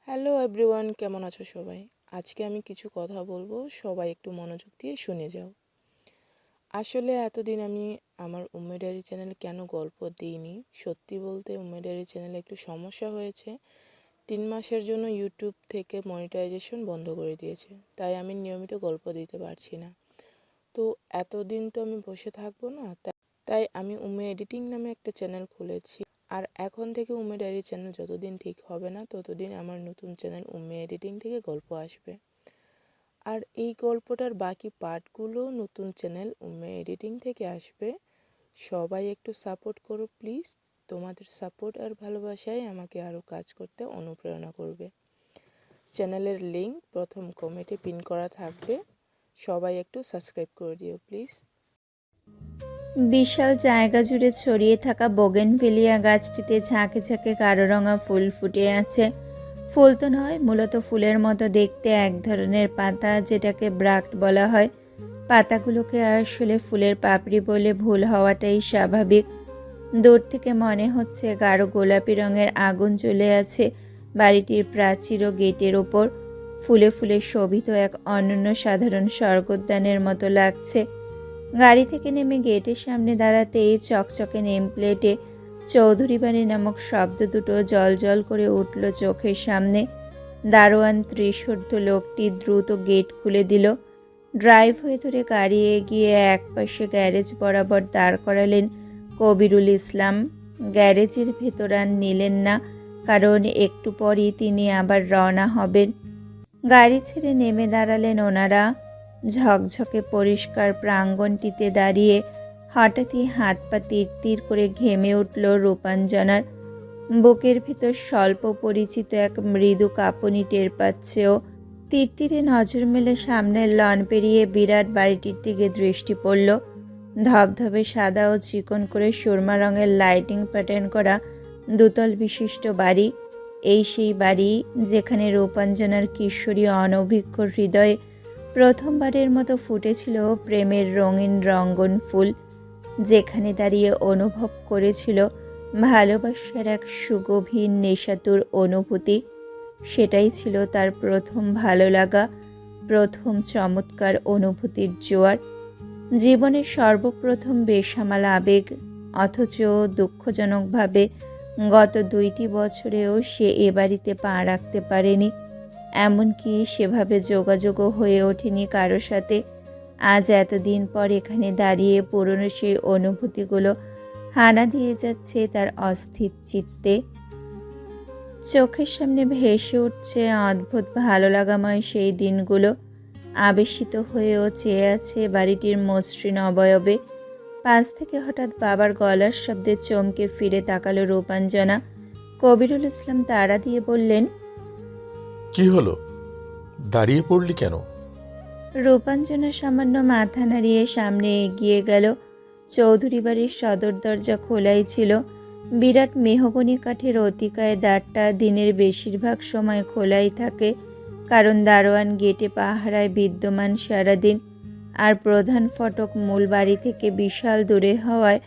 Hello everyone, কেমন আছো সবাই? আজকে আমি কিছু কথা বলবো, সবাই একটু মনোযোগ দিয়ে শুনে যাও। আসলে এতদিন আমি আমার উম্মে ডায়েরি চ্যানেলে কেন গল্প দিইনি, সত্যি বলতে উম্মে ডায়েরি চ্যানেলে একটু সমস্যা হয়েছে। 3 মাসের জন্য ইউটিউব থেকে মনিটাইজেশন বন্ধ করে দিয়েছে, তাই আমি নিয়মিত গল্প দিতে পারছি না। তো এতদিন তো আমি বসে থাকবো না, তাই আমি উম্মে এডিটিং নামে একটা চ্যানেল খুলেছি। আর এখন থেকে উম্মে ডায়েরি চ্যানেল যতদিন ঠিক হবে না ততদিন আমার নতুন চ্যানেল উম্মে এডিটিং থেকে গল্প আসবে। আর এই গল্পটার বাকি পার্টগুলো নতুন চ্যানেল উম্মে এডিটিং থেকে আসবে। সবাই একটু সাপোর্ট করো প্লিজ। তোমাদের সাপোর্ট আর ভালোবাসাই আমাকে আরও কাজ করতে অনুপ্রেরণা করবে। চ্যানেলের লিঙ্ক প্রথম কমেন্টে পিন করা থাকবে, সবাই একটু সাবস্ক্রাইব করে দিও প্লিজ। বিশাল জায়গা জুড়ে ছড়িয়ে থাকা বোগেনভেলিয়া গাছটিতে ঝাঁকে ঝাঁকে গাঢ় রঙা ফুল ফুটে আছে। ফুল তো নয়, মূলত ফুলের মতো দেখতে এক ধরনের পাতা, যেটাকে ব্রাক্ট বলা হয়। পাতাগুলোকে আসলে ফুলের পাপড়ি বলে ভুল হওয়াটাই স্বাভাবিক। দূর থেকে মনে হচ্ছে গাঢ় গোলাপি রঙের আগুন জ্বলে আছে বাড়িটির প্রাচীর ও গেটের ওপর। ফুলে ফুলে শোভিত এক অনন্য সাধারণ স্বর্গোদ্যানের মতো লাগছে। গাড়ি থেকে নেমে গেটের সামনে দাঁড়াতেই চকচকে নেম প্লেটে চৌধুরী বাড়ি নামক শব্দ দুটো জল করে উঠল চোখের সামনে। দারোয়ান ত্রিশূর্ধ্ব লোকটি দ্রুত গেট খুলে দিল। ড্রাইভওয়ে ধরে গাড়ি এগিয়ে একপাশে গ্যারেজ বরাবর দাঁড় করালেন কবিরুল ইসলাম। গ্যারেজের ভেতর আর নিলেন না, কারণ একটু পরই তিনি আবার রওনা হবেন। গাড়ি ছেড়ে নেমে দাঁড়ালেন ওনারা। ঝকঝকে পরিষ্কার প্রাঙ্গণটিতে দাঁড়িয়ে হঠাৎই হাত পা তীর করে ঘেমে উঠল রূপাঞ্জনার। বুকের ভিতর স্বল্প পরিচিত এক মৃদু কাঁপুনি টের পাচ্ছেও। তীরে নজর মেলে সামনের লন পেরিয়ে বিরাট বাড়িটির দিকে দৃষ্টি পড়ল। ধবধবে সাদা ও চিকন করে সুরমা রঙের লাইটিং প্যাটার্ন করা দুতল বিশিষ্ট বাড়ি। এই সেই বাড়ি যেখানে রূপাঞ্জনার কিশোরী অনভিজ্ঞ হৃদয়ে প্রথমবারের মতো ফুটেছিল প্রেমের রঙিন রঙ্গন ফুল, যেখানে দাঁড়িয়ে অনুভব করেছিল ভালোবাসার এক সুগভীর নেশাতুর অনুভূতি। সেটাই ছিল তার প্রথম ভালো লাগা, প্রথম চমৎকার অনুভূতির জোয়ার, জীবনের সর্বপ্রথম বেসামাল আবেগ। অথচ দুঃখজনকভাবে গত 2টি বছরেও সে এ বাড়িতে পা রাখতে পারেনি। এমনকি সেভাবে যোগাযোগও হয়ে ওঠেনি কারো সাথে। আজ এতদিন পর এখানে দাঁড়িয়ে পুরনো সেই অনুভূতিগুলো হানা দিয়ে যাচ্ছে তার অস্থির চিত্তে। চোখের সামনে ভেসে উঠছে অদ্ভুত ভালো লাগাময় সেই দিনগুলো। আবেশিত হয়েও চেয়ে আছে বাড়িটির মসৃণ অবয়বে। পাশ থেকে হঠাৎ বাবার গলার শব্দে চমকে ফিরে তাকালো রূপাঞ্জনা। কবিরুল ইসলাম তাড়া দিয়ে বললেন, কি হলো? দাঁড়িয়ে পড়লি কেন? রূপাঞ্জনা সামান্য মাথা নাড়িয়ে সামনে এগিয়ে গেল। চৌধুরী বাড়ির সদর দরজা খোলাই ছিল। বিরাট মেহগনি কাঠের অতিকায় দ্বারটা দিনের বেশিরভাগ সময় খোলাই থাকে, কারণ দারোয়ান গেটে পাহারায় বিদ্যমান সারাদিন। আর প্রধান ফটক মূল বাড়ি থেকে বিশাল দূরে হওয়ায়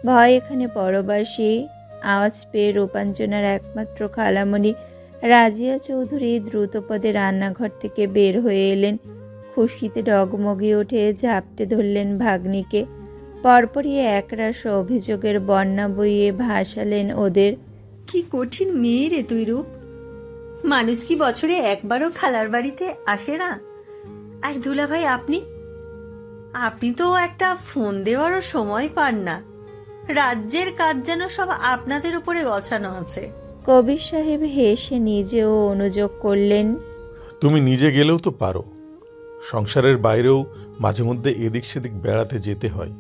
ভয় এখানে পরবাসী। আওয়াজ পেয়ে রূপাঞ্জনার একমাত্র খালামণি রাজিয়া চৌধুরী দ্রুতপদে রান্নাঘর থেকে বের হয়ে এলেন। খুশিতে ডগমগিয়ে উঠে ঝাপটে ধরলেন ভাগ্নিকে। পরপরই একরাশ অভিযোগের বন্যা বইয়ে ভাসালেন ওদের। কি কঠিন মেয়ে রে তুই রূপ। মানুষ কি বছরে একবারও খালার বাড়িতে আসে না? আর দুলাভাই আপনি আপনি তো একটা ফোন দেওয়ারও সময় পান না। রাজ্যের কাজ যেন সব আপনাদের উপরে গছানো আছে। কবির সাহেব হেসে নিজেও অনুযোগ করলেন, তুমি নিজে গেলেও তো পারো। সংসারের বাইরেও মাঝে মধ্যে এদিক সেদিক বেড়াতে যেতে হয়,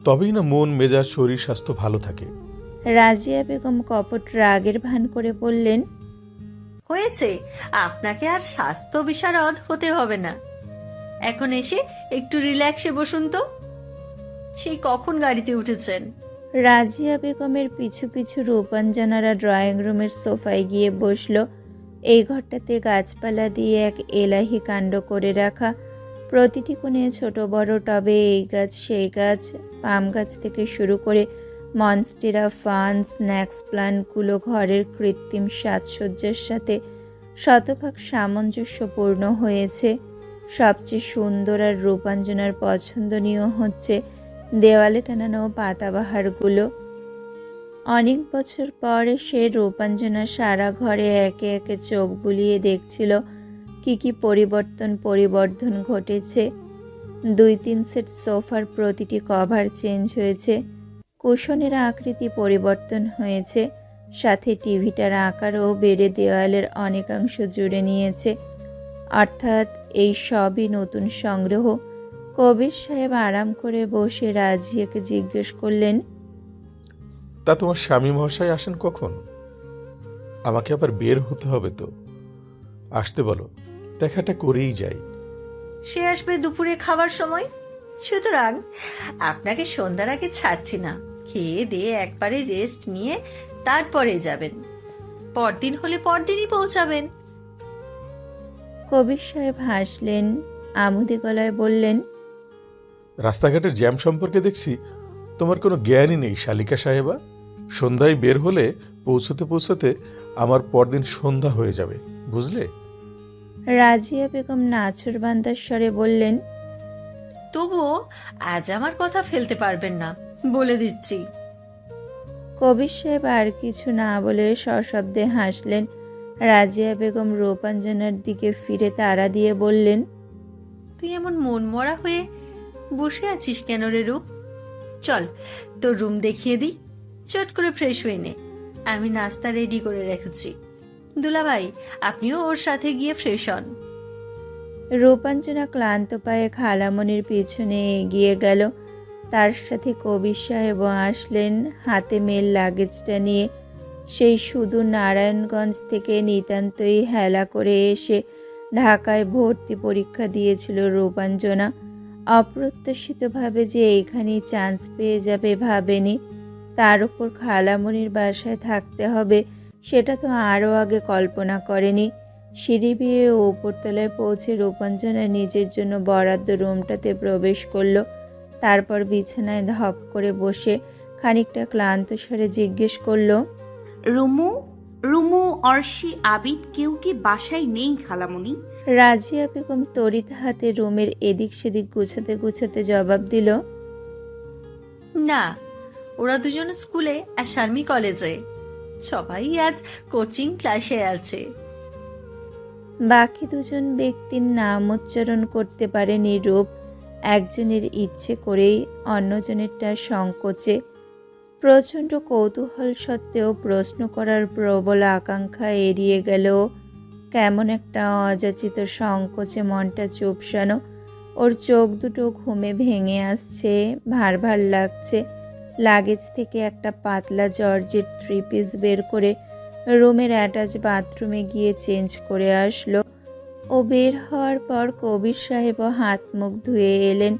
তবেই না মন মেজাজ শরীর স্বাস্থ্য ভালো থাকে। রাজিয়া বেগম কপট রাগের ভান করে বললেন, হয়েছে, আপনাকে আর স্বাস্থ্য বিশারদ হতে হবে না। এখন এসে একটু রিল্যাক্সে বসুন তো। সেই কখন গাড়িতে উঠেছেন? রাজিয়া বেগমের পিছু পিছু রূপাঞ্জনারা ড্রয়িং রুমের সোফায় গিয়ে বসল। এই ঘরটাতে গাছপালা দিয়ে এক এলাহি কাণ্ড করে রাখা। প্রতিটি কোণে ছোট বড় টবে এই গাছ সেই গাছ, পাম গাছ থেকে শুরু করে মনস্টেরা, ফান, স্ন্যাক্স প্লান্টগুলো ঘরের কৃত্রিম সাজসজ্জার সাথে শতভাগ সামঞ্জস্যপূর্ণ হয়েছে। সবচেয়ে সুন্দর আর রূপাঞ্জনার পছন্দনীয় হচ্ছে দেওয়ালে টানানো পাতাবাহারগুলো। অনেক বছর পর সে রূপাঞ্জনা সারা ঘরে একে একে চোখ বুলিয়ে দেখছিল কি পরিবর্ধন ঘটেছে। 2-3 সেট সোফার প্রতিটি কভার চেঞ্জ হয়েছে, কুশনের আকৃতি পরিবর্তন হয়েছে, সাথে টিভিটার আকারও বেড়ে দেওয়ালের অনেকাংশ জুড়ে নিয়েছে। অর্থাৎ এই সবই নতুন সংগ্রহ। কবির সাহেব আরাম করে বসে রাজিয়াকে জিজ্ঞেস করলেন, তা তোমার স্বামী মহাশয় আসেন কখন? আমাকে আবার বের হতে হবে তো। আসতে বলো, দেখাটা করেই যাই। সে আসবে দুপুরে খাবার সময়, সুতরাং আপনাকে সন্ধ্যার আগে ছাড়ছি না। খেয়ে দিয়ে একবারে রেস্ট নিয়ে তারপরে যাবেন। পরদিন হলে পরদিনই পৌঁছাবেন। কবির সাহেব হাসলেন, আমুদে গলায় বললেন, রাস্তাঘাটের জ্যাম সম্পর্কে দেখছি তোমার কোনো জ্ঞানই নেই শালিকা সাহেবা। সন্ধ্যায় বের হলে পৌঁছতে পৌঁছতে আমার পরদিন সন্ধ্যা হয়ে যাবে, বুঝলে? রাজিয়া বেগম নাছোড়বান্দার স্বরে বললেন, তবুও আজ আমার কথা ফেলতে পারবেন না, বলে দিচ্ছি। কবির সাহেব আর কিছু না বলে সশব্দে হাসলেন। রাজিয়া বেগম রূপাঞ্জনার দিকে ফিরে তাড়া দিয়ে বললেন, তুই এমন মন মরা হয়ে বসে আছিস কেন রে রূপ? চল তোর রুম দেখিয়ে দিই, চট করে ফ্রেশ হয়ে নে। আমি নাস্তা রেডি করে রেখেছি। দুলাভাই, আপনিও ওর সাথে গিয়ে ফ্রেশ হন। রূপাঞ্জনা ক্লান্ত পায়ে খালামণির পিছনে এগিয়ে গেল। তার সাথে কবির সাহেবও আসলেন, হাতে মেল লাগেজটা নিয়ে। সেই সুদূর নারায়ণগঞ্জ থেকে নিতান্তই হেলা করে এসে ঢাকায় ভর্তি পরীক্ষা দিয়েছিল রূপাঞ্জনা। অপ্রত্যাশিতভাবে যে এইখানেই চান্স পেয়ে যাবে ভাবেনি। তার উপর খালামণির বাসায় থাকতে হবে সেটা তো আরও আগে কল্পনা করেনি। সিঁড়ি বেয়ে উপরতলায় পৌঁছে রূপাঞ্জনা নিজের জন্য বরাদ্দ রুমটাতে প্রবেশ করলো। তারপর বিছানায় ধপ করে বসে খানিকটা ক্লান্ত স্বরে জিজ্ঞেস করলো, রুমু রুমু অর্শি আবিদ কেউ কি বাসায় নেই খালামণি? রাজিয়া বেগম তড়িৎ হাতে রুমের এদিক সেদিক গুছাতে গুছাতে জবাব দিল, না, ওরা দুজন স্কুলে আর শারমি কলেজে। সবাই আজ কোচিং ক্লাসে আছে। বাকি দুজন ব্যক্তির নাম উচ্চারণ করতে পারেনি রূপ। একজনের ইচ্ছে করেই, অন্যজনেরটা সংকোচে। প্রচণ্ড কৌতূহল সত্ত্বেও প্রশ্ন করার প্রবল আকাঙ্ক্ষা এড়িয়ে গেল। কেমন একটা অযাচিত সংকোচে মনটা চুপসানো। ওর চোখ দুটো ঘুমে ভেঙে আসছে, ভার ভার লাগছে। লাগেজ থেকে একটা পাতলা জর্জেট 3 পিস বের করে রুমের অ্যাটাচ বাথরুমে গিয়ে চেঞ্জ করে আসলো। ও বের হওয়ার পর কবির সাহেবও হাত মুখ ধুয়ে এলেন।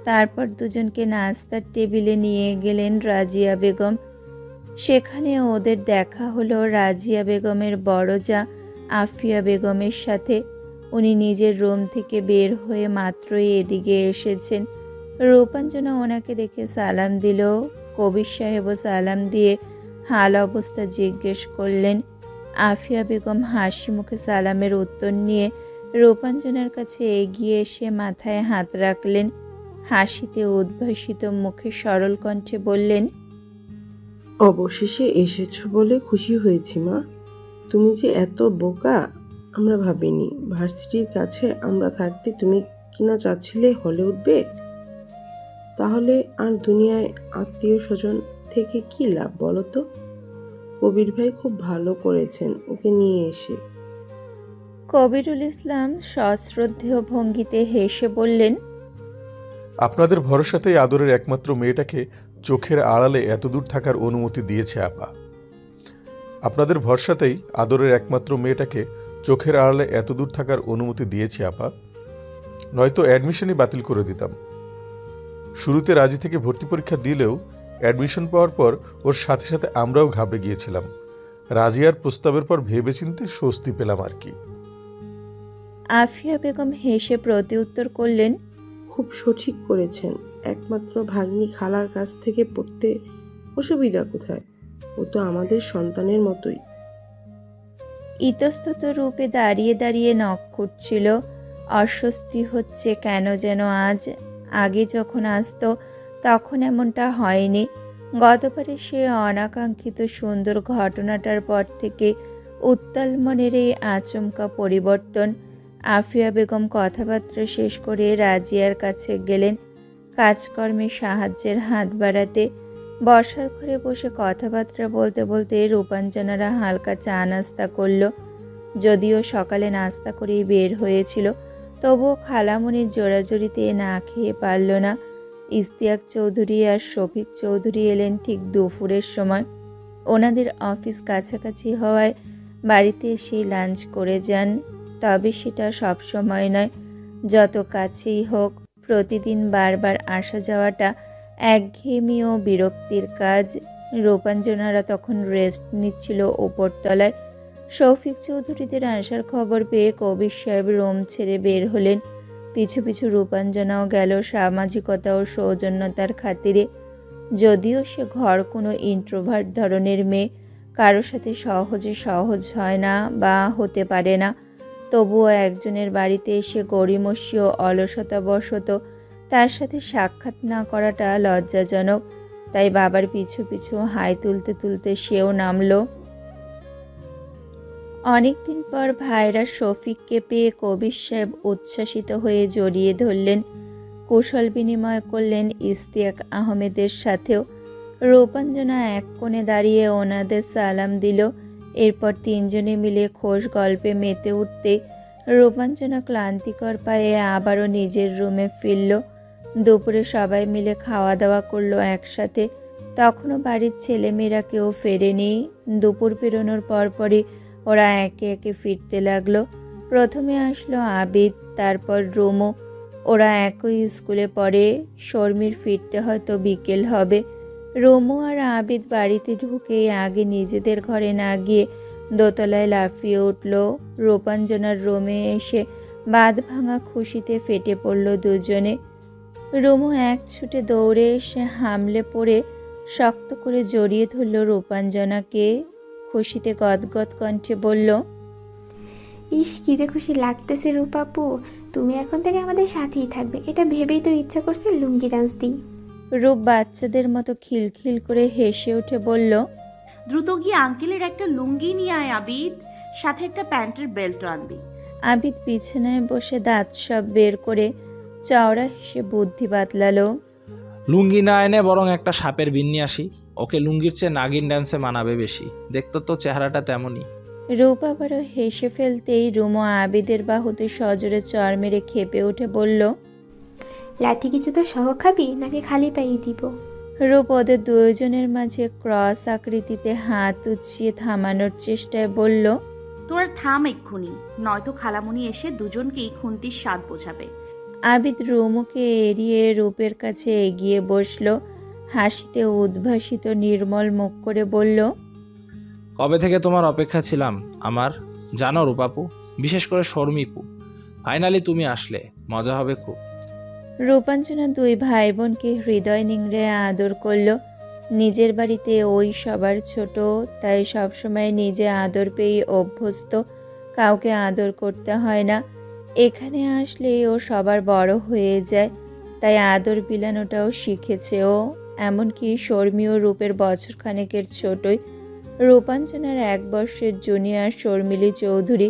তারপর দুজনকে নাস্তার টেবিলে নিয়ে গেলেন রাজিয়া বেগম। সেখানে ওদের দেখা হলো রাজিয়া বেগমের বড় যা আফিয়া বেগমের সাথে। উনি নিজের রুম থেকে বের হয়ে মাত্রই এদিকে এসেছেন। রূপাঞ্জনা ওনাকে দেখে সালাম দিল। কবির সাহেবও সালাম দিয়ে হাল অবস্থা জিজ্ঞেস করলেন। আফিয়া বেগম হাসি মুখে সালামের উত্তর নিয়ে রূপাঞ্জনার কাছে এগিয়ে এসে মাথায় হাত রাখলেন। হাসিতে উদ্ভাসিত মুখে সরল কণ্ঠে বললেন, অবশেষে এসেছো বলে খুশি হয়েছি মা। তুমি যে এত বোকা আমরা ভাবিনি। ভার্সিটির কাছে আমরা থাকতে তুমি কিনা চাচ্ছিলে হলে উঠবে। তাহলে আর দুনিয়ায় আত্মীয় স্বজন থেকে কি লাভ বলো তো? কবির ভাই খুব ভালো করেছেন ওকে নিয়ে এসে। কবিরুল ইসলাম সশ্রদ্ধেয় ভঙ্গিতে হেসে বললেন, আপনাদের ভরসাতেই আদরের একমাত্র মেয়েটাকে চোখের আড়ালে এতদূর থাকার অনুমতি দিয়েছে আপা। আপনাদের ভরসাতেই আদরের একমাত্র মেয়েটাকে চোখের আড়ালে এতদূর থাকার অনুমতি দিয়েছে আপা। নয়তো অ্যাডমিশনই বাতিল করে দিতাম। শুরুতে রাজি থেকে ভর্তি পরীক্ষা দিলেও অ্যাডমিশন পাওয়ার পর ওর সাথে সাথে আমরাও ঘাবড়ে গিয়েছিলাম। রাজিয়ার প্রস্তাবের পর ভেবেচিন্তে স্বস্তি পেলাম আর কি। আফিয়া বেগম হেসে প্রতিউত্তর করলেন, খুব সঠিক করেছেন। একমাত্র ভাগ্নি খালার কাছ থেকে পড়তে অসুবিধা কোথায়? ও তো আমাদের সন্তানের মতোই। ইতস্তত রূপে দাঁড়িয়ে দাঁড়িয়ে নখ খুঁটছিল। অস্বস্তি হচ্ছে কেন যেন আজ। আগে যখন আসতো তখন এমনটা হয়নি। গতবারে সে অনাকাঙ্ক্ষিত সুন্দর ঘটনাটার পর থেকে উত্তাল মনের এই আচমকা পরিবর্তন। আফিয়া বেগম কথাবার্তা শেষ করে রাজিয়ার কাছে গেলেন কাজকর্মে সাহায্যের হাত বাড়াতে। বর্ষার ঘরে বসে কথাবার্তা বলতে বলতে রূপাঞ্জনারা হালকা চা নাস্তা করলো। যদিও সকালে নাস্তা করেই বের হয়েছিল, তবুও খালামণির জোরাজুরিতে না খেয়ে পারল না। ইশতিয়াক চৌধুরী আর শফিক চৌধুরী এলেন ঠিক দুপুরের সময়। ওনাদের অফিস কাছাকাছি হওয়ায় বাড়িতে এসে লাঞ্চ করে যান। তবে সেটা সব সময় নয়, যত কাছেই হোক। প্রতিদিন বারবার আসা যাওয়াটা একঘেয়েমি ও বিরক্তির কাজ। রূপাঞ্জনারা তখন রেস্ট নিচ্ছিল উপরতলায়। শৌফিক চৌধুরীদের আসার খবর পেয়ে কবির সাহেব রুম ছেড়ে বের হলেন। পিছু পিছু রূপাঞ্জনাও গেল সামাজিকতা ও সৌজন্যতার খাতিরে। যদিও সে ঘর কোনো ইন্ট্রোভার্ট ধরনের মেয়ে, কারো সাথে সহজে সহজ হয় না বা হতে পারে না, তবুও একজনের বাড়িতে এসে গড়িমসি ও অলসতাবশত তার সাথে সাক্ষাৎ না করাটা লজ্জাজনক। তাই বাবার পিছু পিছু হাই তুলতে তুলতে সেও নামলো। অনেকদিন পর ভাইরা শফিককে পেয়ে কবির সাহেব উচ্ছ্বাসিত হয়ে জড়িয়ে ধরলেন। কুশল বিনিময় করলেন ইশতিয়াক আহমেদের সাথেও। রূপাঞ্জনা এক কোণে দাঁড়িয়ে ওনাদের সালাম দিল। এরপর তিনজনে মিলে খোশ গল্পে মেতে উঠতে রূপাঞ্জনা ক্লান্তিকর পায়ে আবারও নিজের রুমে ফিরল। দুপুরে সবাই মিলে খাওয়া দাওয়া করলো একসাথে। তখনও বাড়ির ছেলেমেয়েরা কেউ ফেরেনি। দুপুর পেরোনোর পরপরই ওরা একে একে ফিরতে লাগলো। প্রথমে আসলো আবিদ, তারপর রুমু। ওরা একই স্কুলে পড়ে। শর্মির ফিরতে হয়তো বিকেল হবে। রুমু আর আবিদ বাড়িতে ঢুকেই আগে নিজেদের ঘরে না গিয়ে দোতলায় লাফিয়ে উঠল। রূপাঞ্জনার রুমে এসে বাঁধ ভাঙা খুশিতে ফেটে পড়ল দুজনে। রুমু এক ছুটে দৌড়ে এসে হামলে পড়ে শক্ত করে জড়িয়ে ধরল রূপাঞ্জনাকে। খুশিতে গদগদ কণ্ঠে বলল, ইস কি যে খুশি লাগতেছে রূপাপু, তুমি এখন থেকে আমাদের সাথেই থাকবে, এটা ভেবেই তো ইচ্ছা করছে লুঙ্গি ডান্স দিই। রূপ বাচ্চাদের মতো খিলখিল করে হেসে উঠে বলল, দ্রুত গিয়ে আঙ্কেলের একটা লুঙ্গি নিয়ে আয় আবিদ, সাথে একটা প্যান্টের বেল্টও আনবি। আবিদ বিছানায় বসে দাঁত সব বের করে চওড়া হেসে বুদ্ধি বাতলালো। লুঙ্গি না এনে বরং একটা সাপের বিন নিয়ে আসি, ওকে লুঙ্গির চেয়ে নাগিন ডান্সে মানাবে বেশি, দেখতো তো চেহারাটা তেমনই। রূপ আবারও হেসে ফেলতেই রুমু আবিদের বাহুতে সজোরে চড় মেরে খেপে উঠে বলল, লাঠি কিছু তো সহ খাবি নাকি খালি পাইয়ে দিব? রূপ ওদের দুজনের মাঝে ক্রস আকৃতিতে হাত উঁচিয়ে থামানোর চেষ্টায় বলল, তোরা থাম এক্ষুনি, নয়তো খালামুনি এসে দুজনকেই খুন্তির স্বাদ বোঝাবে। আবিদ রুমুকে এড়িয়ে রূপের কাছে এগিয়ে বসল। হাসিতে উদ্ভাসিত নির্মল মুখ করে বলল, কবে থেকে তোমার অপেক্ষা ছিলাম আমার, জানো রূপাপু, বিশেষ করে শর্মিপু। ফাইনালি তুমি আসলে, মজা হবে খুব। রূপাঞ্জনা দুই ভাই বোনকে হৃদয় নিংড়ে আদর করল। নিজের বাড়িতে ওই সবার ছোট, তাই সবসময় নিজে আদর পেয়ে অভ্যস্ত, কাউকে আদর করতে হয় না। এখানে আসলে ও সবার বড় হয়ে যায়, তাই আদর বিলানোটাও শিখেছে ও। এমনকি শর্মীয় রূপের বছরখানেকের ছোটই। রূপাঞ্জনার 1 বর্ষের জুনিয়র শর্মিলী চৌধুরী।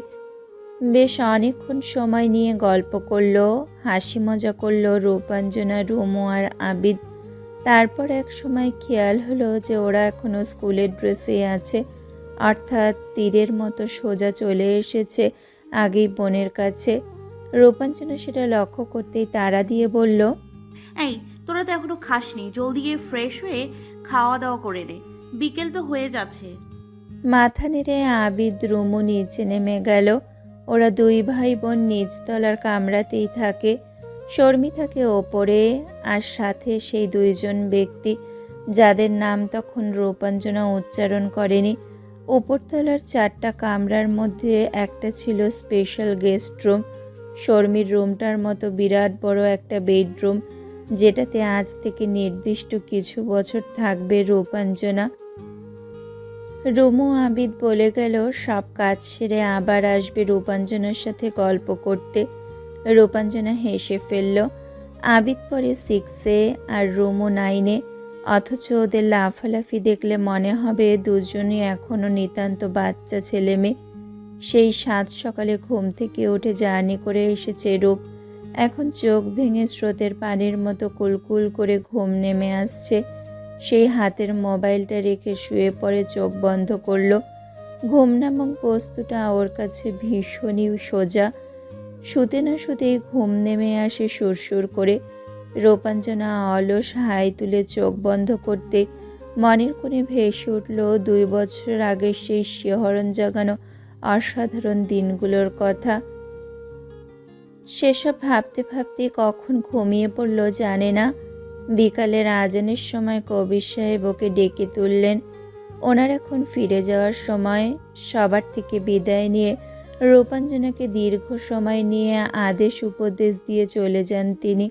বেশ অনেকক্ষণ সময় নিয়ে গল্প করলো, হাসি মজা করলো রূপাঞ্জনা, রুমু আর আবিদ। তারপর এক সময় খেয়াল হলো যে ওরা এখনো স্কুলের ড্রেসেই আছে, অর্থাৎ তীরের মতো সোজা চলে এসেছে আগেই বোনের কাছে। রূপাঞ্জনা সেটা লক্ষ্য করতেই তাড়া দিয়ে বলল, এই তোরা তো এখনো খাসনি, জলদি গিয়ে ফ্রেশ হয়ে খাওয়া দাওয়া করে নে, বিকেল তো হয়ে যাচ্ছে। মাথা নেড়ে আবিদ রুমু নিচে নেমে গেল। ওরা দুই ভাই বোন নিচতলার কামরাতেই থাকে। শর্মি থাকে ওপরে, আর সাথে সেই দুইজন ব্যক্তি যাদের নাম তখন রূপাঞ্জনা উচ্চারণ করেনি। উপরতলার 4টা কামরার মধ্যে একটা ছিল স্পেশাল গেস্ট রুম। শর্মির রুমটার মতো বিরাট বড় একটা বেডরুম, যেটাতে আজ থেকে নির্দিষ্ট কিছু বছর থাকবে রূপাঞ্জনা। রুমু আবিদ বলে গেল সব কাজ সেরে আবার আসবে রূপাঞ্জনার সাথে গল্প করতে। রূপাঞ্জনা হেসে ফেলল। আবিদ পরে 6-এ আর রুমু 9-এ, অথচ ওদের লাফালাফি দেখলে মনে হবে দুজনই এখনও নিতান্ত বাচ্চা ছেলে মেয়ে। সেই 7 সকালে ঘুম থেকে উঠে জার্নি করে এসেছে রূপ। এখন চোখ ভেঙে স্রোতের পানির মতো কুলকুল করে ঘুম নেমে আসছে। সেই হাতের মোবাইলটা রেখে শুয়ে পড়ে চোখ বন্ধ করলো। ঘুম নামক বস্তুটা ওর কাছে ভীষণই সোজা। শুতে না শুতেই ঘুম নেমে আসে সুরসুর করে। রূপাঞ্জনা অলস হাই তুলে চোখ বন্ধ করতে মনের কোণে ভেসে উঠল 2 বছর আগের সেই শিহরণ জাগানো অসাধারণ দিনগুলোর কথা। সেসব ভাবতে ভাবতে কখন ঘুমিয়ে পড়ল জানে না। বিকালের আজানের সময় কবির সাহেব ওকে ডেকে তুললেন। ওনার এখন ফিরে যাওয়ার সময়। সবার থেকে বিদায় নিয়ে রূপাঞ্জনাকে দীর্ঘ সময় নিয়ে আদেশ উপদেশ দিয়ে চলে যান তিনি।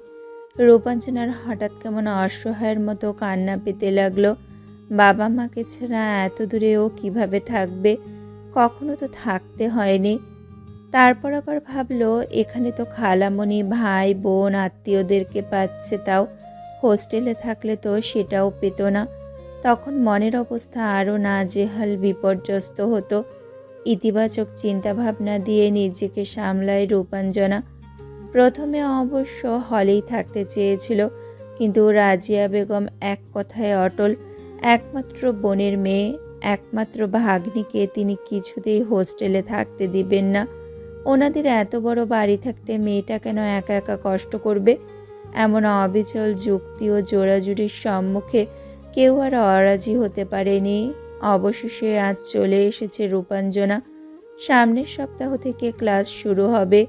রূপাঞ্জনার হঠাৎ কেমন অসহায়ের মতো কান্না পেতে লাগলো। বাবা মাকে ছাড়া এত দূরে ও কীভাবে থাকবে? কখনো তো থাকতে হয়নি। তারপর আবার ভাবলো এখানে তো খালামণি, ভাই, বোন, আত্মীয়দেরকে পাচ্ছে, তাও হোস্টেলে থাকলে তো সেটাও পেত না। তখন মনের অবস্থা আরও নাজেহাল বিপর্যস্ত হতো। ইতিবাচক চিন্তাভাবনা দিয়ে নিজেকে সামলায় রূপাঞ্জনা। প্রথমে অবশ্য হলেই থাকতে চেয়েছিল, কিন্তু রাজিয়া বেগম এক কথায় অটল। একমাত্র বোনের মেয়ে, একমাত্র ভাগ্নিকে তিনি কিছুতেই হোস্টেলে থাকতে দিবেন না। ওনাদের এত বড় বাড়ি থাকতে মেয়েটা কেন একা একা কষ্ট করবে? এমন অবিচল যুক্তি ও জোড়াজুড়ির সম্মুখে কেউ আর অরাজি হতে পারেনি। অবশেষে আজ চলে এসেছে রূপাঞ্জনা। সামনের সপ্তাহ থেকে ক্লাস শুরু হবে,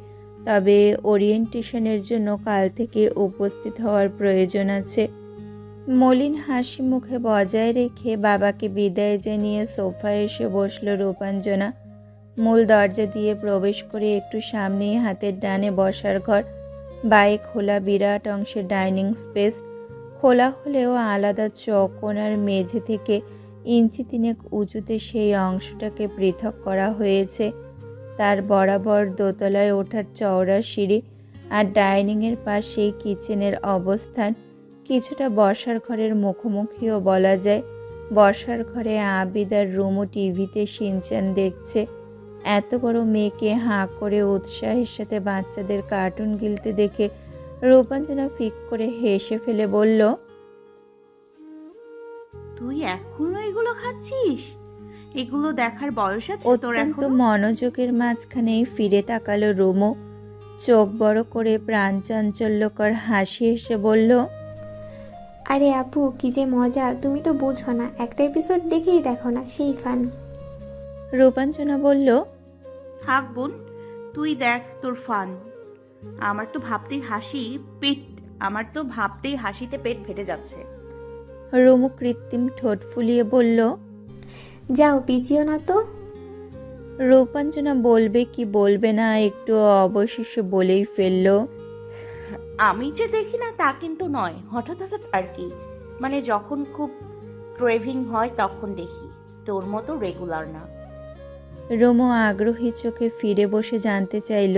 তবে ওরিয়েন্টেশনের জন্য কাল থেকে উপস্থিত হওয়ার প্রয়োজন আছে। মলিন হাসি মুখে বজায় রেখে বাবাকে বিদায় জানিয়ে সোফায় এসে বসল রূপাঞ্জনা। মূল দরজা দিয়ে প্রবেশ করে একটু সামনেই হাতের ডানে বসার ঘর, বায়ে খোলা বিরাট অংশের ডাইনিং স্পেস। খোলা হলেও আলাদা চৌকোনার মেঝে থেকে ইঞ্চি 3 উঁচুতে সেই অংশটাকে পৃথক করা হয়েছে। তার বরাবর দোতলায় ওঠার চওড়া সিঁড়ি, আর ডাইনিংয়ের পাশেই কিচেনের অবস্থান। কিছুটা বসার ঘরের মুখোমুখিও বলা যায়। বসার ঘরে আবিদ আর রুমু টিভিতে শিনচান দেখছে। এত বড় মেয়েকে হাঁ করে উৎসাহের সাথে বাচ্চাদের কার্টুন গিলতে দেখে রূপাঞ্জনা ফিক করে হেসে ফেলে বলল, তুই এখনো এগুলো খাচ্ছিস? এগুলো দেখার বয়স আছে তোর অত্যন্ত এখনো? মনোযোগের মাঝখানেই ফিরে তাকালো রুমু। চোখ বড় করে প্রাণচাঞ্চল্যকর হাসি হেসে বলল, আরে আপু, কি যে মজা! তুমি তো বুঝো না, একটা এপিসোড দেখেই দেখো না, সেই ফান। রূপাঞ্জনা বলল, থাক বোন, তুই দেখ তোর ফান। আমার তো ভাবতেই হাসিতে পেট ফেটে যাচ্ছে। রুমু কৃত্রিম ঠোঁট ফুলিয়ে বলল, যাও, পিছিও না তো। রূপাঞ্জনা বলবে কি বলবে না একটু অবশেষে বলেই ফেলল, আমি যে দেখি না তা কিন্তু নয়, হঠাৎ হঠাৎ আর কি, মানে যখন খুব ক্রেভিং হয় তখন দেখি, তোর মতো রেগুলার না। রুমু আগ্রহী চোখে ফিরে বসে জানতে চাইল,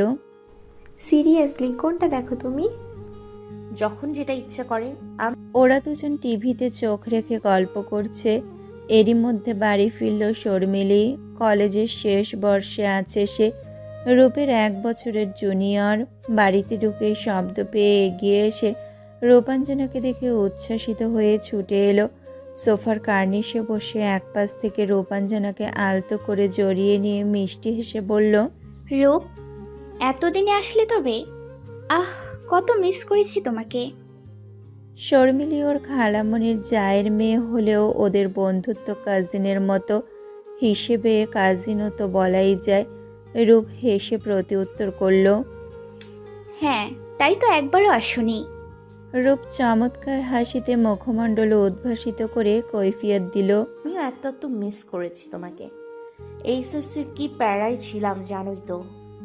সিরিয়াসলি কোনটা দেখো তুমি? যখন যেটা ইচ্ছে করে। ওরা দুজন টিভিতে চোখ রেখে গল্প করছে। এরই মধ্যে বাড়ি ফিরল শর্মিলি। কলেজের শেষ বর্ষে আছে সে। রূপের 1 বছরের জুনিয়র। বাড়িতে ঢুকে শব্দ পেয়ে এগিয়ে এসে রূপাঞ্জনাকে দেখে উচ্ছ্বাসিত হয়ে ছুটে এলো। সোফার কার্নিশে বসে এক পাশ থেকে রূপাঞ্জনাকে আলতো করে জড়িয়ে নিয়ে মিষ্টি হেসে বলল, রূপ, এতদিনে আসলে তবে? আহ, কত মিস করেছি তোমাকে। শর্মিলি ওর খালামণির জায়ের মেয়ে হলেও ওদের বন্ধুত্ব কাজিনের মতো। হিসেবে কাজিনও তো বলাই যায়। রূপ হেসে প্রতি উত্তর করল, হ্যাঁ, তাই তো একবারও আসোনি। রূপ চমৎকার হাসিতে মুখমণ্ডল উদ্ভাসিত করে কৈফিয়ত দিল, আমিও এত মিস করেছি তোমাকে। এইচএসসির কি প্যারাই ছিলাম জানোই তো।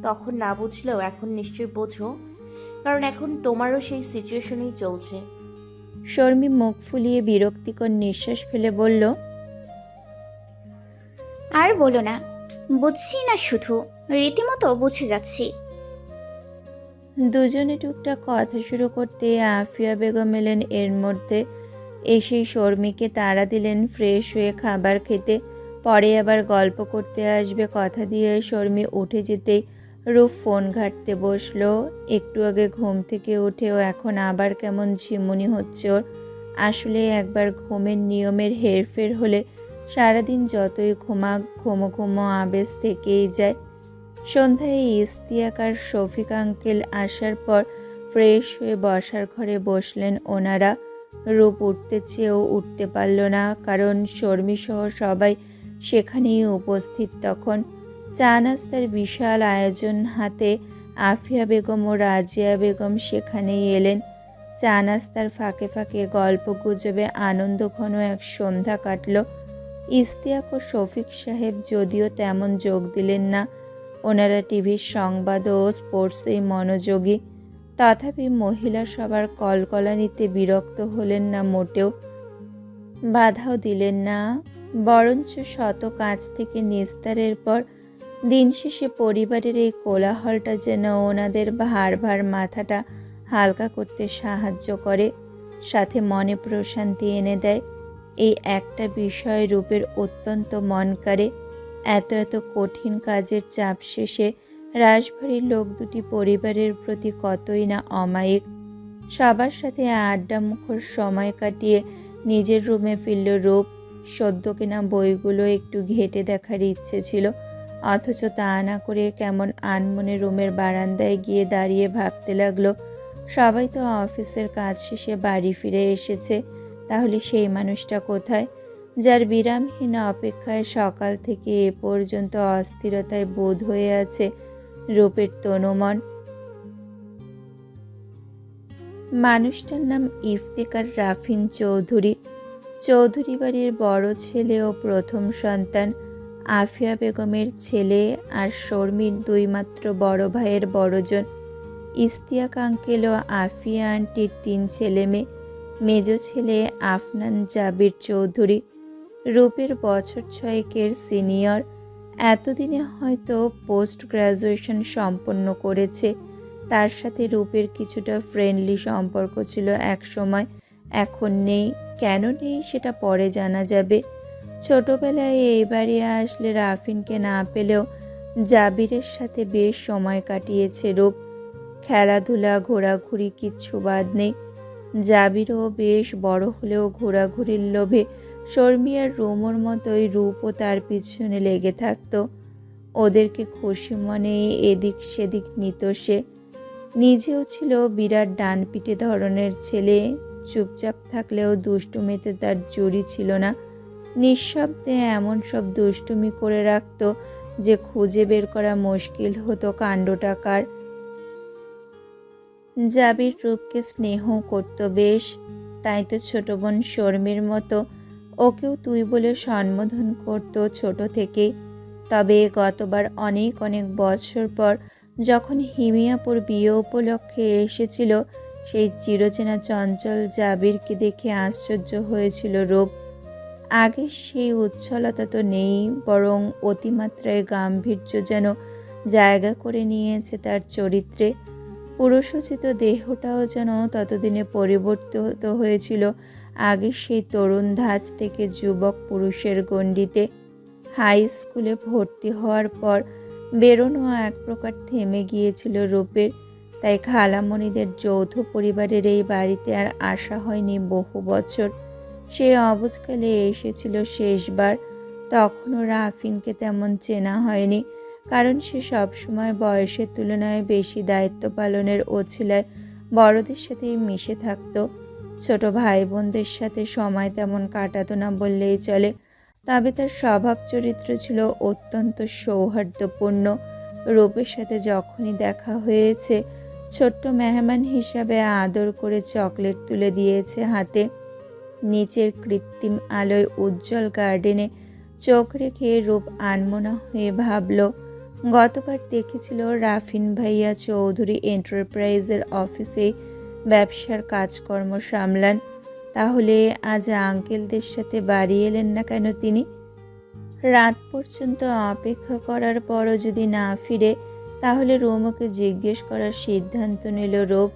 তখন না বুঝলেও এখন নিশ্চয়ই বোঝো, কারণ এখন তোমারও সেই সিচুয়েশনই চলছে। শর্মি মুখ ফুলিয়ে বিরক্তিকর নিঃশ্বাস ফেলে বলল, আর বলো না, বুঝছি না, শুধু রীতিমতো বুঝে যাচ্ছি। দুজনে টুকটাক কথা শুরু করতে আফিয়া বেগম এলেন এর মধ্যে। এসেই শর্মিকে তাড়া দিলেন ফ্রেশ হয়ে খাবার খেতে, পরে আবার গল্প করতে আসবে কথা দিয়ে শর্মি উঠে যেতেই রূপ ফোন ঘাঁটতে বসলো। একটু আগে ঘুম থেকে উঠেও এখন আবার কেমন ঝিমুনি হচ্ছে ওর। আসলে একবার ঘুমের নিয়মের হেরফের হলে সারাদিন যতই ঘুমাক ঘুমো ঘুমো আবেশ থেকেই যায়। সন্ধ্যায় ইস্তিয়াক আর শফিক আঙ্কেল আসার পর ফ্রেশ হয়ে বসার ঘরে বসলেন ওনারা। রূপ উঠতে চেয়েও উঠতে পারল না, কারণ শর্মি সহ সবাই সেখানেই উপস্থিত তখন। চা নাস্তার বিশাল আয়োজন হাতে আফিয়া বেগম ও রাজিয়া বেগম সেখানেই এলেন। চা নাস্তার ফাঁকে ফাঁকে গল্প গুজবে আনন্দঘন এক সন্ধ্যা কাটল। ইস্তিয়াক ও শফিক সাহেব যদিও তেমন যোগ দিলেন না, ওনারা টিভির সংবাদ ও স্পোর্টসেই মনোযোগী। তথাপি মহিলা সবার কলকলানিতে বিরক্ত হলেন না মোটেও, বাধাও দিলেন না, বরঞ্চ শত কাজ থেকে নিস্তারের পর দিন শেষে পরিবারের এই কোলাহলটা যেন ওনাদের ভার ভার মাথাটা হালকা করতে সাহায্য করে, সাথে মনে প্রশান্তি এনে দেয়। এই একটা বিষয় রূপের অত্যন্ত মন কাড়ে। এত এত কঠিন কাজের চাপ শেষে রাশভারী লোক দুটি পরিবারের প্রতি কতই না অমায়িক। সবার সাথে আড্ডা মুখর সময় কাটিয়ে নিজের রুমে ফিরল রূপ। সদ্য কেনা বইগুলো একটু ঘেঁটে দেখার ইচ্ছে ছিল, অথচ তা না করে কেমন আনমনে রুমের বারান্দায় গিয়ে দাঁড়িয়ে ভাবতে লাগলো, সবাই তো অফিসের কাজ শেষে বাড়ি ফিরে এসেছে, তাহলে সেই মানুষটা কোথায়, যার বিরামহীন অপেক্ষায় সকাল থেকে এ পর্যন্ত অস্থিরতায় বোধ হয়ে আছে রূপের তনুমন। মানুষটার নাম ইফতেখার রাফিন চৌধুরী। চৌধুরী বাড়ির বড় ছেলে ও প্রথম সন্তান। আফিয়া বেগমের ছেলে আর শর্মির দুই মাত্র বড় ভাইয়ের বড়জন। ইস্তিয়াক আঙ্কেল ও আফিয়া আন্টির 3 ছেলে মেয়ে। মেজ ছেলে আফনান জাবির চৌধুরী, রূপের বছর 6 সিনিয়র। এতদিনে হয়তো পোস্ট গ্রাজুয়েশন সম্পন্ন করেছে। তার সাথে রূপের কিছুটা ফ্রেন্ডলি সম্পর্ক ছিল এক সময়, এখন নেই। কেন নেই সেটা পরে জানা যাবে। ছোটবেলায় এই বাড়ি আসলে রাফিনকে না পেলেও জাবিরের সাথে বেশ সময় কাটিয়েছে রূপ। খেলাধুলা ঘোরাঘুরি কিচ্ছু বাদ নেই। জাবিরও বেশ বড় হলেও ঘোরাঘুরির লোভে শর্মি আর রুমোর মতোই রূপও তার পিছনে লেগে থাকতো। ওদেরকে খুশি মনে এদিক সেদিক নিত সে। নিজেও ছিল বিরাট ডানপিটে ধরনের ছেলে, চুপচাপ থাকলেও দুষ্টুমিতে তার জুড়ি ছিল না। নিঃশব্দে এমন সব দুষ্টুমি করে রাখত যে খুঁজে বের করা মুশকিল হতো কাণ্ডটা কার। জাবির রূপকে স্নেহ করত বেশ, তাই তো ছোট বোন শর্মির মতো ওকেও তুই বলে সম্বোধন করত ছোট থেকেই। তবে গতবার অনেক অনেক বছর পর যখন হিমিয়াপুর বিয়ে উপলক্ষে এসেছিল, সেই চিরচেনা চঞ্চল জাবিরকে দেখে আশ্চর্য হয়েছিল রূপ। আগে সেই উচ্ছলতা তো নেই, বরং অতিমাত্রায় গাম্ভীর্য যেন জায়গা করে নিয়েছে তার চরিত্রে। পুরুষোচিত দেহটাও যেন ততদিনে পরিবর্তিত হয়েছিল আগের সেই তরুণ ধাঁচ থেকে যুবক পুরুষের গণ্ডিতে। হাই স্কুলে ভর্তি হওয়ার পর বেরোনো এক প্রকার থেমে গিয়েছিল রূপের, তাই খালামণিদের যৌথ পরিবারের এই বাড়িতে আর আসা হয়নি বহু বছর। সে অবুঝকালে এসেছিল শেষবার, তখনও রাফিনকে তেমন চেনা হয়নি, কারণ সে সবসময় বয়সের তুলনায় বেশি দায়িত্ব পালনের ওছিলায় বড়দের সাথেই মিশে থাকতো। ছোট ভাই বোনদের সাথে সময় তেমন কাটাতো না বললেই চলে, তবে তার স্বভাব চরিত্র ছিল অত্যন্ত সৌহার্দ্যপূর্ণ। রূপের সাথে যখনই দেখা হয়েছে ছোট্ট মেহমান হিসাবে আদর করে চকলেট তুলে দিয়েছে হাতে। নিচের কৃত্রিম আলোয় উজ্জ্বল গার্ডেনে চোখ রেখে রূপ আনমনা হয়ে ভাবল, গতবার দেখেছিল রাফিন ভাইয়া চৌধুরী এন্টারপ্রাইজের অফিসে ব্যবসার কাজকর্ম সামলান, তাহলে আজ আঙ্কেলদের সাথে বাড়ি এলেন না কেন তিনি? রাত পর্যন্ত অপেক্ষা করার পরও যদি না ফিরে তাহলে রুমকে জিজ্ঞেস করার সিদ্ধান্ত নিল রূপ।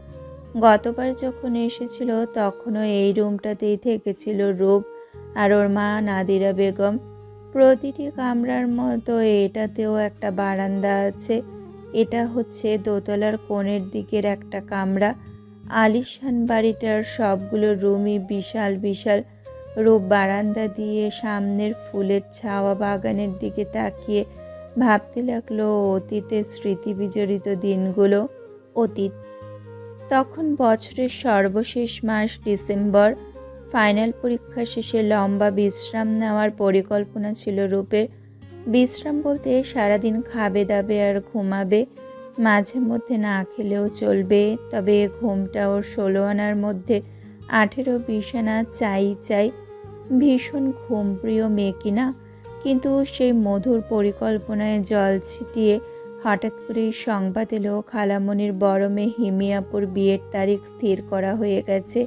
গতবার যখন এসেছিল তখনও এই রুমটাতেই থেকেছিল রূপ আর ওর মা নাদিরা বেগম। প্রতিটি কামরার মতো এটাতেও একটা বারান্দা আছে। এটা হচ্ছে দোতলার কোণের দিকের একটা কামরা। আলিশান বাড়িটার সবগুলো রুমই বিশাল বিশাল। রূপ বারান্দা দিয়ে সামনের ফুলের ছাওয়া বাগানের দিকে তাকিয়ে ভাবতে লাগলো অতীতের স্মৃতি বিজড়িত দিনগুলো। অতীত তখন বছরের সর্বশেষ মাস ডিসেম্বর। ফাইনাল পরীক্ষা শেষে লম্বা বিশ্রাম নেওয়ার পরিকল্পনা ছিল রূপের। বিশ্রাম বলতে সারাদিন খাবে দাবে আর ঘুমাবে, মাঝে মধ্যে না খেলেও চলবে, তবে ঘুমটা ওর 16 আনার মধ্যে 18-20 আনা চাই। ভীষণ ঘুমপ্রিয় মেয়ে কিনা, কিন্তু সেই মধুর পরিকল্পনায় জল ছিটিয়ে হঠাৎ করেই সংবাদ এলো খালামণির বড় মেয়ে হিমিয়াপুর বিয়ের তারিখ স্থির করা হয়ে গেছে।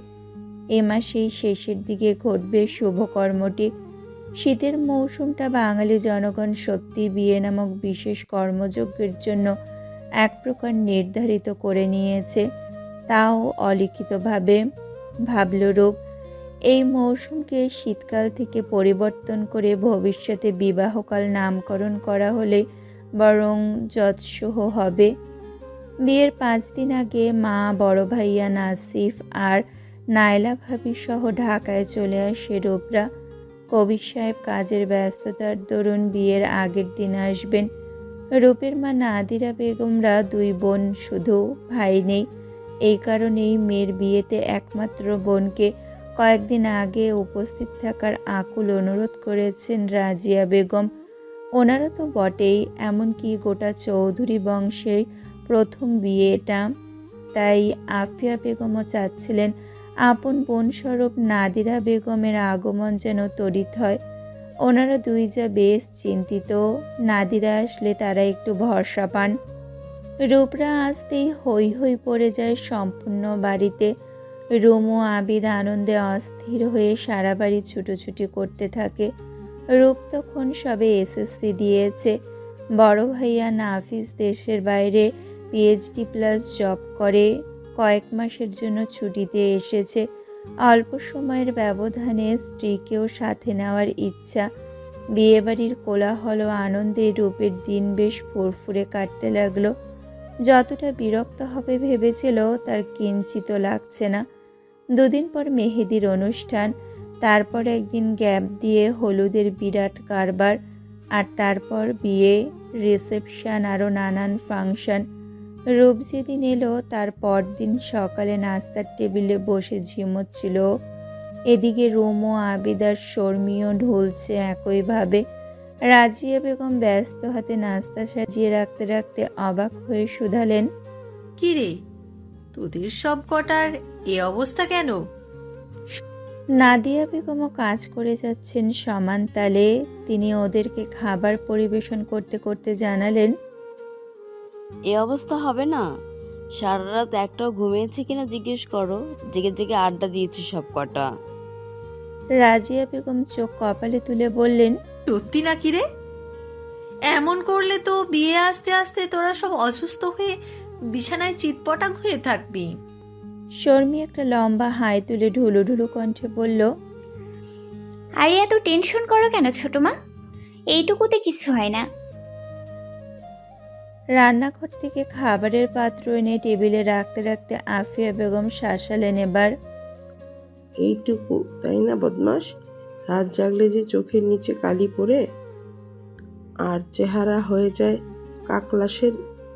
এ মাসেই শেষের দিকে ঘটবে শুভকর্মটি। শীতের মৌসুমটা বাঙালি জনগণ সত্যি বিয়ে নামক বিশেষ কর্মযজ্ঞের জন্য এক প্রকার নির্ধারিত করে নিয়েছে, তাও অলিখিতভাবে। ভাবল রূপ, এই মৌসুমকে শীতকাল থেকে পরিবর্তন করে ভবিষ্যতে বিবাহকাল নামকরণ করা হলে বরং যৎসহ হবে। বিয়ের 5 দিন আগে মা, বড় ভাইয়া নাসিফ আর নায়লা ভাবি সহ ঢাকায় চলে আসে রূপরা। কবির সাহেব কাজের ব্যস্ততার দরুন বিয়ের আগের দিন আসবেন। রূপের মা নাদিরা বেগমরা 2 বোন, শুধু ভাই নেই। এই কারণেই মেয়ের বিয়েতে একমাত্র বোনকে কয়েকদিন আগে উপস্থিত থাকার আকুল অনুরোধ করেছেন রাজিয়া বেগম। ওনারা তো বটেই, এমনকি গোটা চৌধুরী বংশের প্রথম বিয়েটা, তাই আফিয়া বেগমও চাচ্ছিলেন আপন বোন স্বরূপ নাদিরা বেগমের আগমন যেন তড়িৎ হয়। ওনারা 2 যা বেশ চিন্তিত, নাদিরা আসলে তারা একটু ভরসা পান। রূপরা আসতেই হই হই পড়ে যায় সম্পূর্ণ বাড়িতে। রুম ও আবিদ আনন্দে অস্থির হয়ে সারা বাড়ি ছুটোছুটি করতে থাকে। রূপ তখন সবে এসএসসি দিয়েছে। বড় ভাইয়া নাফিস দেশের বাইরে PhD+ জব করে, কয়েক মাসের জন্য ছুটিতে এসেছে। অল্প সময়ের ব্যবধানে স্ত্রীকেও সাথে নেওয়ার ইচ্ছা। বিয়েবাড়ির কোলাহল ও আনন্দে রূপের দিন বেশ ফুরফুরে কাটতে লাগলো। যতটা বিরক্ত হবে ভেবেছিল তার কিঞ্চিত লাগছে না। 2 দিন পর মেহেদির অনুষ্ঠান, তারপর একদিন গ্যাপ দিয়ে হলুদের বিরাট কারবার, আর তারপর বিয়ে, রিসেপশন, আরও নানান ফাংশন। রূপ যেদিন এলো তার পরদিন সকালে নাস্তার টেবিলে বসে ঝিমোচ্ছিল। এদিকে রুম ও আবিদার শর্মিও ঢুলছে একইভাবে। রাজিয়া বেগম ব্যস্ত হাতে নাস্তা সাজিয়ে রাখতে রাখতে অবাক হয়ে শুধালেন, কি রে, তোদের সব কটার এ অবস্থা কেন? নাদিয়া বেগমও কাজ করে যাচ্ছেন সমান তালে। তিনি ওদেরকে খাবার পরিবেশন করতে করতে জানালেন, এ অবস্থা হবে না। সারা রাত একটাও ঘুমিয়েছি কিনা জিজ্ঞেস করো, জেগে জেগে আড্ডা দিয়েছি সব কটা। রাজিয়া বেগম চোখ কপালে তুলে বললেন, সত্যি নাকি রে? এমন করলে তো বিয়ে আসতে আসতে তোরা সব অসুস্থ হয়ে বিছানায় চিৎপটাং হয়ে থাকবি। শর্মি একটা লম্বা হাই তুলে ঢুলু ঢুলু কণ্ঠে বলল, আরে এত টেনশন করো কেন ছোট মা? এইটুকুতে কিছু হয় না। রান্নাঘর থেকে খাবারের পাত্র এনে টেবিলে রাখতে রাখতে আফিয়া বেগম শাসালেন এবার। এইটুকু তাই না বদমাস? রাত জাগলে যে চোখের নিচে কালি পড়ে আর চেহারা হয়ে যায় কাকলাসের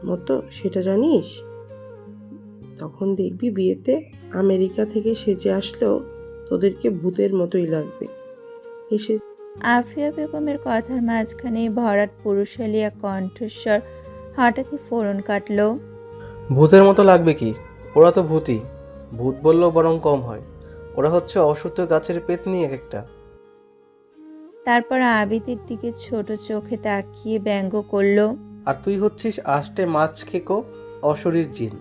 মতো, সেটা জানিস? তখন দেখবি বিয়েতে আমেরিকা থেকে সেজে আসলেও তোদেরকে ভূতের মতোই লাগবে। এসে আফিয়া বেগমের কথার মাঝখানেই ভরাট পুরুষালিয়া কণ্ঠস্বর হঠাৎই ফোড়ন কাটল। ভূতের মতো লাগবে কি? ওরা তো ভূতই, ভূত বললেও বরং কম হয়। ওরা হচ্ছে অসুস্থ গাছের পেতনি এক একটা। তারপর আবিদের দিকে ছোট চোখে তাকিয়ে ব্যঙ্গ করল, আর তুই হচ্ছিস আষ্টে মাছ খেকো অশরীর জিন।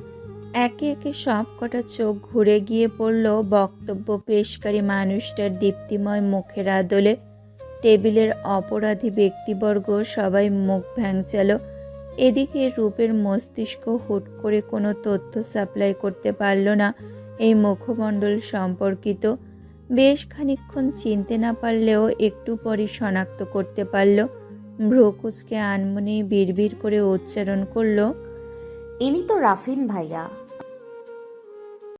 একে একে সব কটা চোখ ঘুরে গিয়ে পড়ল বক্তব্য পেশকারী মানুষটার দীপ্তিময় মুখের আদলে। টেবিলের অপরাধী ব্যক্তিবর্গ সবাই মুখ ভ্যাংচালো। এদিকে রূপের মস্তিষ্ক হুট করে কোনো তথ্য সাপ্লাই করতে পারল না এই মুখমণ্ডল সম্পর্কিত। বেশ খানিকক্ষণ চিনতে না পারলেও একটু পরই শনাক্ত করতে পারল। ভ্রুকুচকে আনমনেই বিড়বিড় করে উচ্চারণ করল, ইনি তো রাফিন ভাইয়া।